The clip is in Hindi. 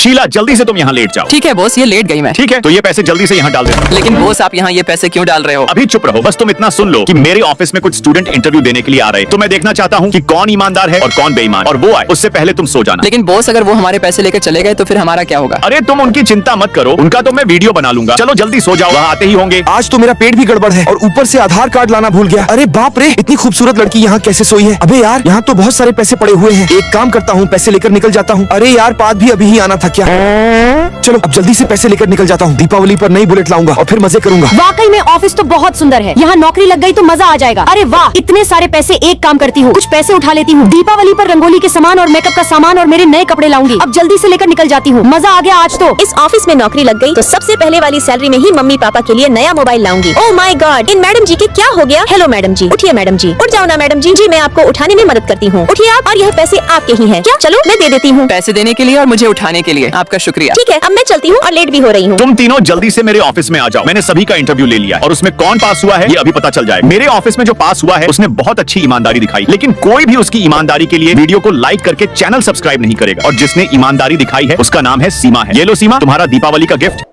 शीला जल्दी से तुम यहाँ लेट जाओ। ठीक है बॉस, ये लेट गई मैं। ठीक है, तो ये पैसे जल्दी से यहाँ डाल देना। लेकिन बॉस आप यहाँ ये पैसे क्यों डाल रहे हो? अभी चुप रहो, बस तुम इतना सुन लो कि मेरे ऑफिस में कुछ स्टूडेंट इंटरव्यू देने के लिए आ रहे हैं, तो मैं देखना चाहता हूँ कि कौन ईमानदार है और कौन बेईमान, और वो आए उससे पहले तुम सो जाना। लेकिन बॉस अगर वो हमारे पैसे लेकर चले गए तो फिर हमारा क्या होगा? अरे तुम उनकी चिंता मत करो, उनका तो मैं वीडियो बना लूंगा। चलो जल्दी सो जाओ, वहाँ आते ही होंगे। आज तो मेरा पेट भी गड़बड़ है और ऊपर से आधार कार्ड लाना भूल गया। अरे बाप रे, इतनी खूबसूरत लड़की यहाँ कैसे सोई है? अबे यार, यहाँ तो बहुत सारे पैसे पड़े हुए हैं। एक काम करता हूँ, पैसे लेकर निकल जाता हूँ। अरे यार, पाद भी अभी ही आना था क्या? चलो अब जल्दी से पैसे लेकर निकल जाता हूँ। दीपावली पर नई बुलेट लाऊंगा और फिर मजे करूंगा। वाकई में ऑफिस तो बहुत सुंदर है, यहाँ नौकरी लग गई तो मजा आ जाएगा। अरे वाह, इतने सारे पैसे। एक काम करती हूँ, कुछ पैसे उठा लेती हूँ। दीपावली पर रंगोली के सामान और मेकअप का सामान और मेरे नए कपड़े लाऊंगी। अब जल्दी से लेकर निकल जाती हूँ, मजा आ गया आज तो। इस ऑफिस में नौकरी लग गई तो सबसे पहले वाली सैलरी में ही मम्मी पापा के लिए नया मोबाइल लाऊंगी। ओह माय गॉड, इन मैडम जी के क्या हो गया? हेलो मैडम जी, उठिए मैडम जी, उठ जाओ ना मैडम जी। जी मैं आपको उठाने में मदद करती हूँ, उठिए आप। और यह पैसे आपके ही हैं क्या? चलो मैं दे देती हूँ। पैसे देने के लिए और मुझे उठाने के लिए आपका शुक्रिया। ठीक है, अब मैं चलती हूँ और लेट भी हो रही हूँ। तुम तीनों जल्दी से मेरे ऑफिस में आ जाओ। मैंने सभी का इंटरव्यू ले लिया है और उसमें कौन पास हुआ है ये अभी पता चल जाए। मेरे ऑफिस में जो पास हुआ है उसने बहुत अच्छी ईमानदारी दिखाई, लेकिन कोई भी उसकी ईमानदारी के लिए वीडियो को लाइक करके चैनल सब्सक्राइब नहीं करेगा। और जिसने ईमानदारी दिखाई है उसका नाम है सीमा है। ये लो सीमा, तुम्हारा दीपावली का गिफ्ट।